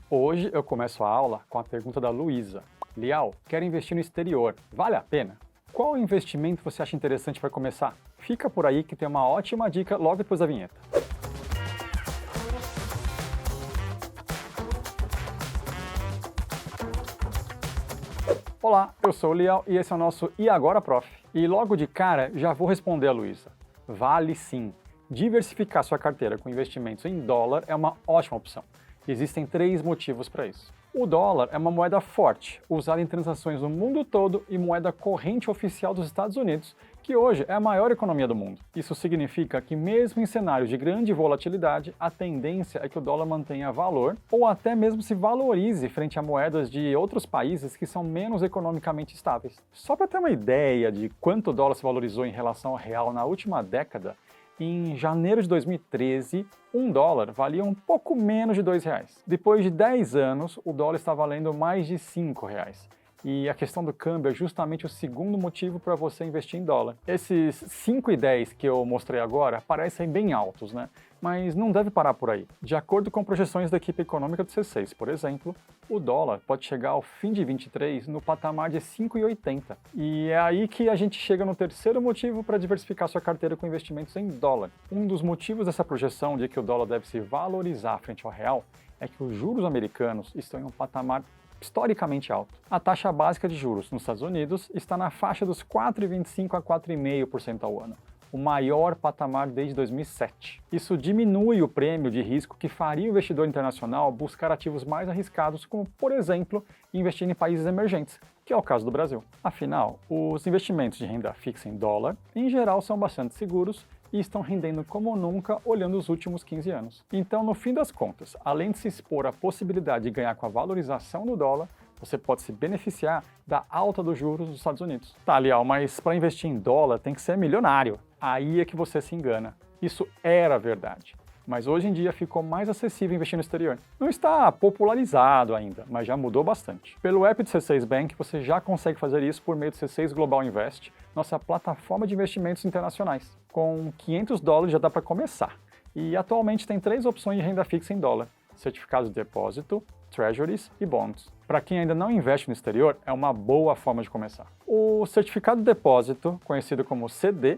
Hoje eu começo a aula com a pergunta da Luísa. Lial, quero investir no exterior, vale a pena? Qual investimento você acha interessante para começar? Fica por aí que tem uma ótima dica logo depois da vinheta. Olá, eu sou o Lial e esse é o nosso E Agora Prof. E logo de cara já vou responder a Luísa. Vale sim. Diversificar sua carteira com investimentos em dólar é uma ótima opção. Existem 3 motivos para isso. O dólar é uma moeda forte, usada em transações no mundo todo e moeda corrente oficial dos Estados Unidos, que hoje é a maior economia do mundo. Isso significa que mesmo em cenários de grande volatilidade, a tendência é que o dólar mantenha valor ou até mesmo se valorize frente a moedas de outros países que são menos economicamente estáveis. Só para ter uma ideia de quanto o dólar se valorizou em relação ao real na última década, em janeiro de 2013, $1 valia um pouco menos de R$2. Depois de 10 anos, o dólar está valendo mais de R$5. E a questão do câmbio é justamente o segundo motivo para você investir em dólar. Esses 5 e 10 que eu mostrei agora parecem bem altos, né? Mas não deve parar por aí. De acordo com projeções da equipe econômica do C6, por exemplo, o dólar pode chegar ao fim de 23 no patamar de 5,80. E é aí que a gente chega no terceiro motivo para diversificar sua carteira com investimentos em dólar. Um dos motivos dessa projeção de que o dólar deve se valorizar frente ao real é que os juros americanos estão em um patamar historicamente alto. A taxa básica de juros nos Estados Unidos está na faixa dos 4,25% a 4,5% ao ano, o maior patamar desde 2007. Isso diminui o prêmio de risco que faria o investidor internacional buscar ativos mais arriscados, como, por exemplo, investir em países emergentes, que é o caso do Brasil. Afinal, os investimentos de renda fixa em dólar, em geral, são bastante seguros e estão rendendo como nunca olhando os últimos 15 anos. Então, no fim das contas, além de se expor à possibilidade de ganhar com a valorização do dólar, você pode se beneficiar da alta dos juros dos Estados Unidos. Tá, Lial, mas para investir em dólar tem que ser milionário. Aí é que você se engana. Isso era verdade. Mas hoje em dia ficou mais acessível investir no exterior. Não está popularizado ainda, mas já mudou bastante. Pelo app do C6 Bank, você já consegue fazer isso por meio do C6 Global Invest, nossa plataforma de investimentos internacionais. Com $500 já dá para começar. E atualmente tem 3 opções de renda fixa em dólar: certificados de depósito, treasuries e bonds. Para quem ainda não investe no exterior, é uma boa forma de começar. O certificado de depósito, conhecido como CD,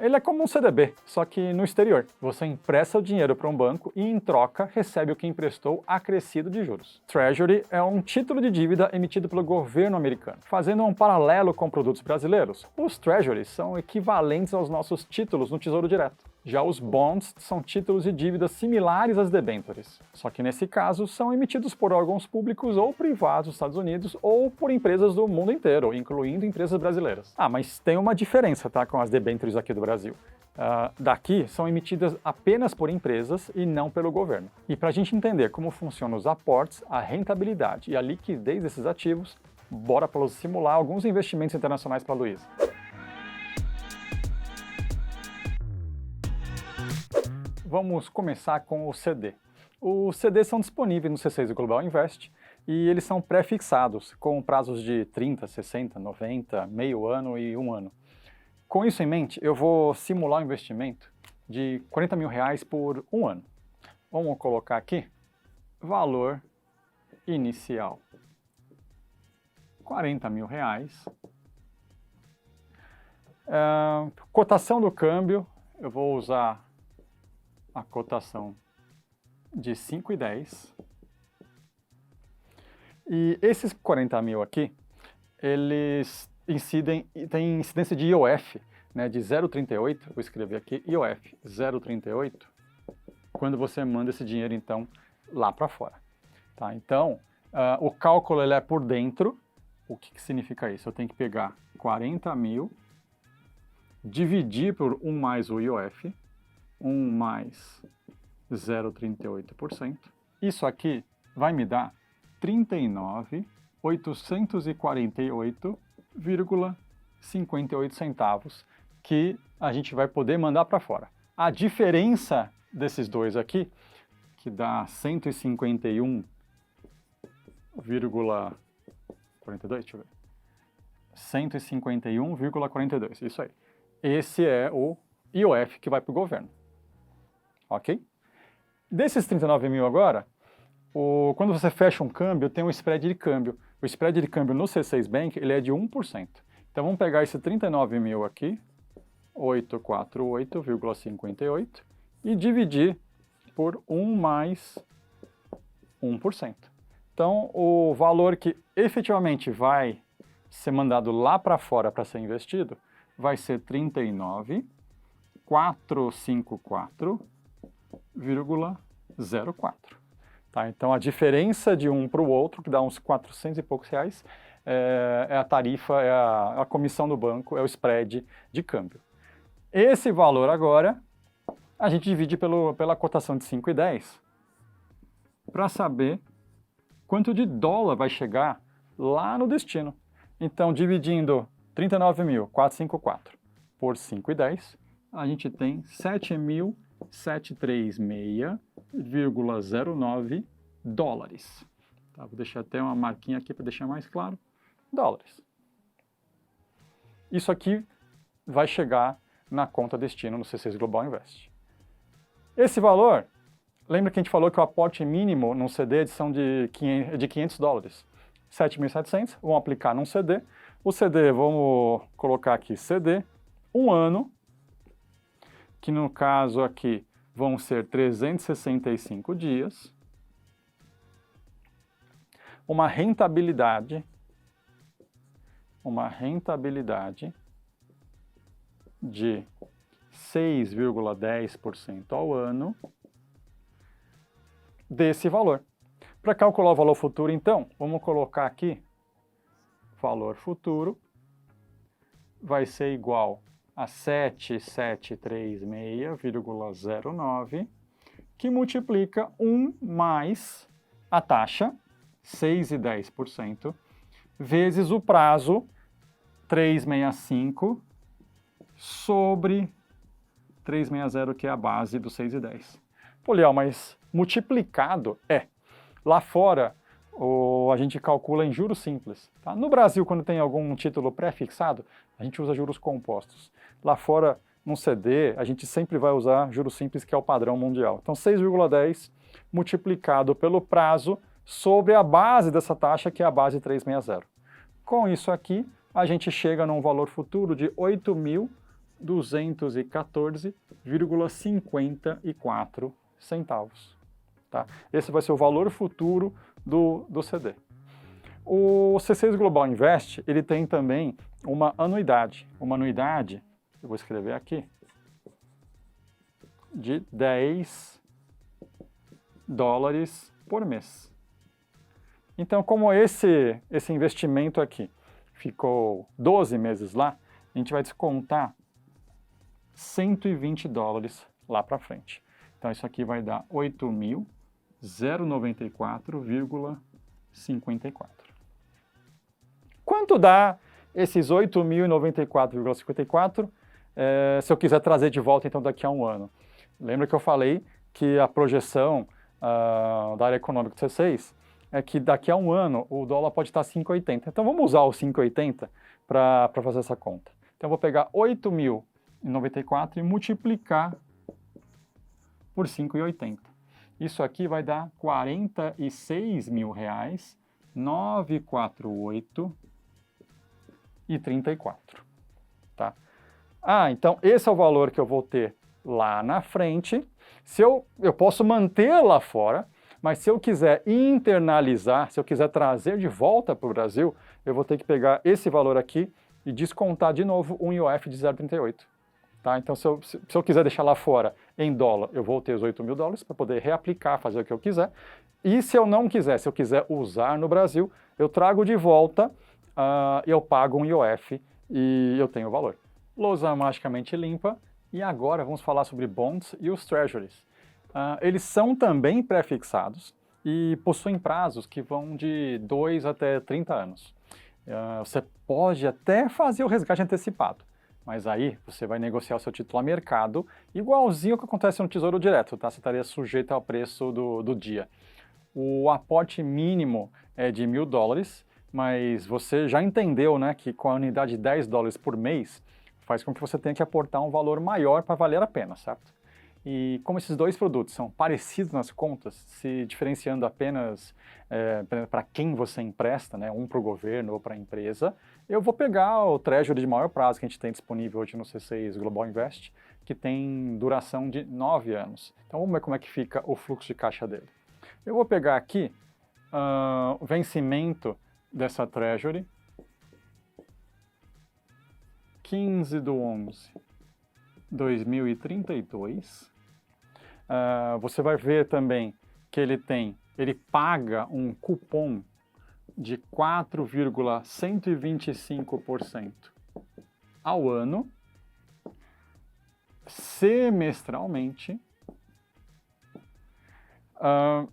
ele é como um CDB, só que no exterior. Você empresta o dinheiro para um banco e, em troca, recebe o que emprestou acrescido de juros. Treasury é um título de dívida emitido pelo governo americano. Fazendo um paralelo com produtos brasileiros, os Treasuries são equivalentes aos nossos títulos no Tesouro Direto. Já os bonds são títulos de dívida similares às debêntures, só que nesse caso são emitidos por órgãos públicos ou privados dos Estados Unidos ou por empresas do mundo inteiro, incluindo empresas brasileiras. Ah, mas tem uma diferença, tá, com as debêntures aqui do Brasil. Daqui são emitidas apenas por empresas e não pelo governo. E para a gente entender como funcionam os aportes, a rentabilidade e a liquidez desses ativos, bora para simular alguns investimentos internacionais para a Luísa. Vamos começar com o CD. Os CDs são disponíveis no C6 Global Invest e eles são pré-fixados, com prazos de 30, 60, 90, meio ano e 1 ano. Com isso em mente, eu vou simular um investimento de R$40 mil por 1 ano. Vamos colocar aqui, valor inicial, R$40 mil. Cotação do câmbio, eu vou usar a cotação de 5,10. E esses 40 mil aqui, eles têm incidência de IOF, né, de 0,38, vou escrever aqui, IOF 0,38, quando você manda esse dinheiro, então, lá para fora. Tá? Então, o cálculo ele é por dentro. O que significa isso? Eu tenho que pegar 40 mil, dividir por 1 mais o IOF, 1 mais 0,38%. Isso aqui vai me dar 39.848,58 centavos que a gente vai poder mandar para fora. A diferença desses dois aqui, que dá 151,42, deixa eu ver. 151,42, isso aí. Esse é o IOF que vai para o governo. Ok? Desses 39 mil agora, Quando você fecha um câmbio, tem um spread de câmbio. O spread de câmbio no C6 Bank ele é de 1%. Então vamos pegar esse 39 mil aqui, 848,58, e dividir por 1 mais 1%. Então o valor que efetivamente vai ser mandado lá para fora para ser investido vai ser 39.454,04. Tá? Então a diferença de um para o outro, que dá uns 400 e poucos reais, é a tarifa, é a comissão do banco, é o spread de câmbio. Esse valor agora, a gente divide pela cotação de 5,10 para saber quanto de dólar vai chegar lá no destino. Então, dividindo 39.454 por 5,10, a gente tem 7.736,09 dólares. Tá, vou deixar até uma marquinha aqui para deixar mais claro. Dólares. Isso aqui vai chegar na conta destino no C6 Global Invest. Esse valor, lembra que a gente falou que o aporte mínimo num CD são de 500 dólares. 7.700, vamos aplicar num CD. O CD, vamos colocar aqui CD, 1 ano, que no caso aqui vão ser 365 dias. Uma rentabilidade de 6,10% ao ano desse valor. Para calcular o valor futuro, então, vamos colocar aqui, valor futuro vai ser igual a 7.736,09, que multiplica 1 mais a taxa, 6,10%, vezes o prazo, 365, sobre 360, que é a base do 6,10. Pô, Leal, mas multiplicado lá fora, a gente calcula em juros simples. Tá? No Brasil, quando tem algum título pré-fixado, a gente usa juros compostos. Lá fora, no CD, a gente sempre vai usar juros simples, que é o padrão mundial. Então, 6,10 multiplicado pelo prazo sobre a base dessa taxa, que é a base 360. Com isso aqui, a gente chega num valor futuro de 8.214,54 centavos. Tá? Esse vai ser o valor futuro do CD. O C6 Global Invest, ele tem também uma anuidade. Uma anuidade, eu vou escrever aqui, de 10 dólares por mês. Então, como esse investimento aqui ficou 12 meses lá, a gente vai descontar 120 dólares lá para frente. Então, isso aqui vai dar 8.094,54. Quanto dá esses 8.094,54 se eu quiser trazer de volta, então, daqui a um ano? Lembra que eu falei que a projeção da área econômica do C6 é que daqui a um ano o dólar pode estar 5,80. Então, vamos usar o 5,80 para fazer essa conta. Então, eu vou pegar 8.094 e multiplicar por 5,80. Isso aqui vai dar R$ 46.948,34. Tá? Então esse é o valor que eu vou ter lá na frente. Se eu posso manter lá fora, mas se eu quiser internalizar, se eu quiser trazer de volta para o Brasil, eu vou ter que pegar esse valor aqui e descontar de novo um IOF de 0,38. Tá? Então, se eu quiser deixar lá fora em dólar, eu vou ter os 8.000 dólares para poder reaplicar, fazer o que eu quiser. E se eu não quiser, se eu quiser usar no Brasil, eu trago de volta, eu pago um IOF e eu tenho o valor. Lousa magicamente limpa. E agora vamos falar sobre bonds e os treasuries. Eles são também pré-fixados e possuem prazos que vão de 2 até 30 anos. Você pode até fazer o resgate antecipado, mas aí você vai negociar o seu título a mercado, igualzinho ao que acontece no Tesouro Direto, tá? Você estaria sujeito ao preço do dia. O aporte mínimo é de 1.000 dólares, mas você já entendeu, né, que com a unidade de 10 dólares por mês, faz com que você tenha que aportar um valor maior para valer a pena, certo? E como esses dois produtos são parecidos nas contas, se diferenciando apenas para quem você empresta, né, um para o governo ou para a empresa, eu vou pegar o Treasury de maior prazo que a gente tem disponível hoje no C6 Global Invest, que tem duração de 9 anos. Então vamos ver como é que fica o fluxo de caixa dele. Eu vou pegar aqui o vencimento dessa Treasury, 15/11/2032. Você vai ver também que ele paga um cupom de 4,125% ao ano, semestralmente.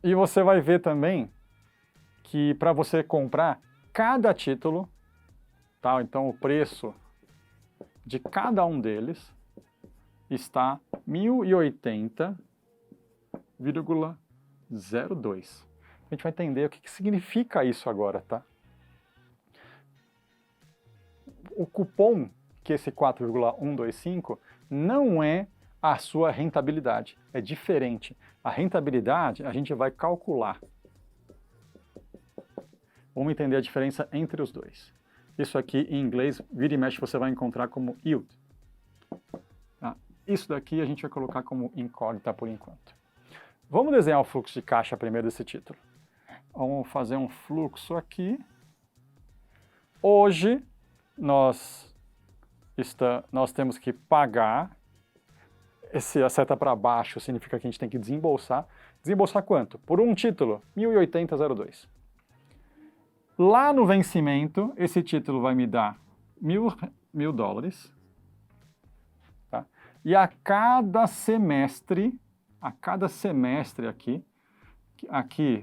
E você vai ver também que para você comprar cada título, tá? Então o preço de cada um deles está 1080,02. A gente vai entender o que significa isso agora, tá? O cupom, que esse 4,125, não é a sua rentabilidade, é diferente. A rentabilidade a gente vai calcular. Vamos entender a diferença entre os dois. Isso aqui em inglês, vira e mexe, você vai encontrar como yield. Tá? Isso daqui a gente vai colocar como incógnita por enquanto. Vamos desenhar o fluxo de caixa primeiro desse título. Vamos fazer um fluxo aqui. Hoje nós temos que pagar. A seta para baixo significa que a gente tem que desembolsar. Desembolsar quanto? Por um título, 1080,02. Lá no vencimento, esse título vai me dar mil dólares. Tá? E a cada semestre aqui,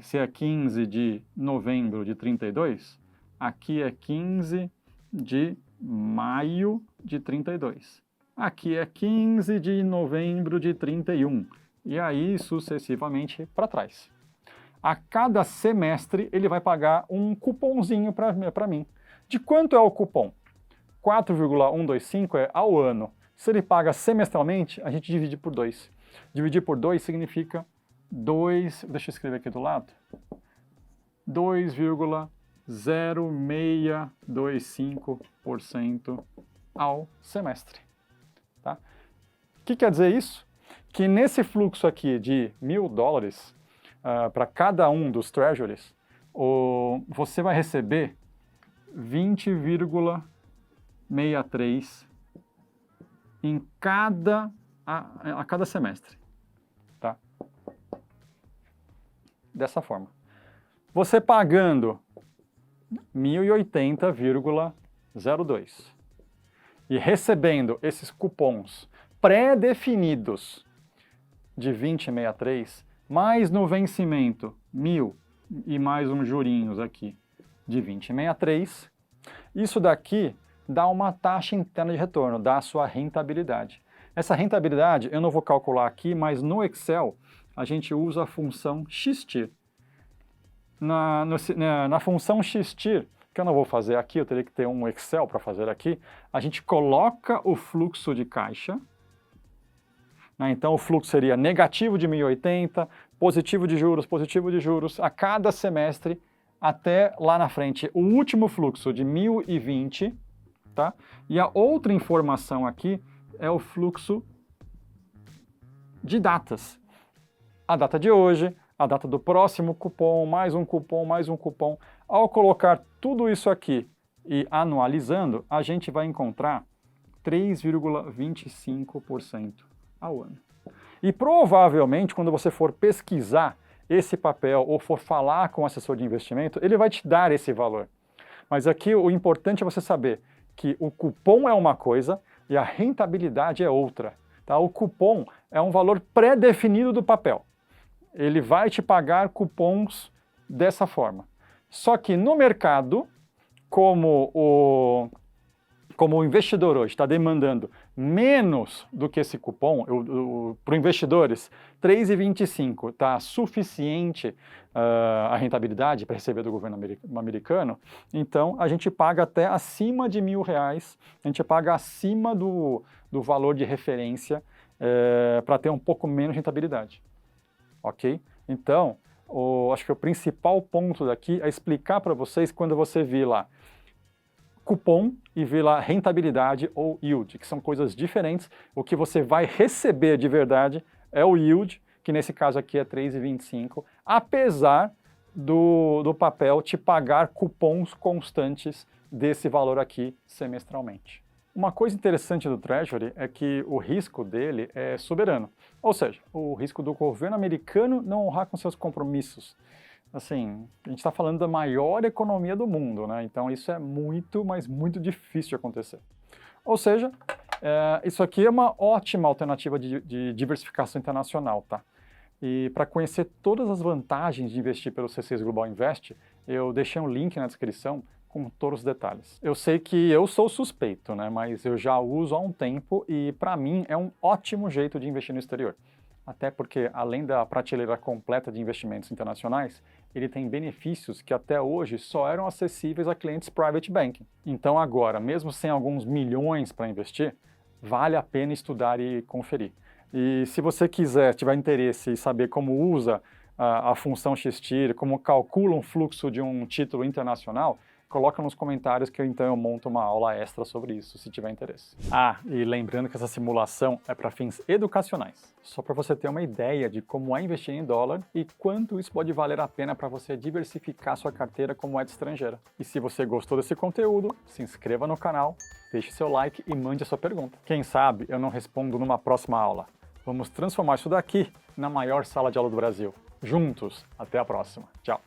se é 15 de novembro de 32, aqui é 15 de maio de 32. Aqui é 15 de novembro de 31. E aí, sucessivamente, para trás. A cada semestre, ele vai pagar um cupomzinho para mim. De quanto é o cupom? 4,125 é ao ano. Se ele paga semestralmente, a gente divide por 2. Dividir por 2 significa 2, deixa eu escrever aqui do lado, 2,0625% ao semestre. Tá? O que quer dizer isso? Que nesse fluxo aqui de 1.000 dólares para cada um dos treasuries, você vai receber 20,63 a cada semestre. Tá? Dessa forma. Você pagando 1080,02 e recebendo esses cupons pré-definidos de 20,63, mais no vencimento 1.000 e mais uns jurinhos aqui de 20,63, isso daqui dá uma taxa interna de retorno, dá a sua rentabilidade. Essa rentabilidade eu não vou calcular aqui, mas no Excel a gente usa a função xtir. Na função xtir, que eu não vou fazer aqui, eu teria que ter um Excel para fazer aqui, a gente coloca o fluxo de caixa. Então o fluxo seria negativo de 1080, positivo de juros, a cada semestre, até lá na frente, o último fluxo de 1020, tá? E a outra informação aqui é o fluxo de datas. A data de hoje, a data do próximo cupom, mais um cupom, mais um cupom. Ao colocar tudo isso aqui e anualizando, a gente vai encontrar 3,25% ao ano. E provavelmente, quando você for pesquisar esse papel ou for falar com o assessor de investimento, ele vai te dar esse valor. Mas aqui o importante é você saber que o cupom é uma coisa e a rentabilidade é outra. Tá? O cupom é um valor pré-definido do papel. Ele vai te pagar cupons dessa forma. Só que no mercado, como o investidor hoje está demandando menos do que esse cupom, para os investidores, 3,25 está suficiente a rentabilidade para receber do governo americano, então a gente paga até acima de R$1.000, a gente paga acima do valor de referência para ter um pouco menos de rentabilidade, ok? Então, acho que o principal ponto daqui é explicar para vocês quando você vir lá cupom e ver lá rentabilidade ou yield, que são coisas diferentes. O que você vai receber de verdade é o yield, que nesse caso aqui é 3,25, apesar do papel te pagar cupons constantes desse valor aqui semestralmente. Uma coisa interessante do Treasury é que o risco dele é soberano, ou seja, o risco do governo americano não honrar com seus compromissos. Assim, a gente está falando da maior economia do mundo, né? Então isso é muito, mas muito difícil de acontecer. Ou seja, isso aqui é uma ótima alternativa de diversificação internacional, tá? E para conhecer todas as vantagens de investir pelo C6 Global Invest, eu deixei um link na descrição com todos os detalhes. Eu sei que eu sou suspeito, né? Mas eu já uso há um tempo e para mim é um ótimo jeito de investir no exterior. Até porque, além da prateleira completa de investimentos internacionais, ele tem benefícios que até hoje só eram acessíveis a clientes private banking. Então agora, mesmo sem alguns milhões para investir, vale a pena estudar e conferir. E se você tiver interesse em saber como usa a função XTIR, como calcula um fluxo de um título internacional, coloca nos comentários que então eu monto uma aula extra sobre isso, se tiver interesse. Ah, e lembrando que essa simulação é para fins educacionais, só para você ter uma ideia de como é investir em dólar e quanto isso pode valer a pena para você diversificar sua carteira com moeda estrangeira. E se você gostou desse conteúdo, se inscreva no canal, deixe seu like e mande a sua pergunta. Quem sabe eu não respondo numa próxima aula. Vamos transformar isso daqui na maior sala de aula do Brasil. Juntos, até a próxima. Tchau!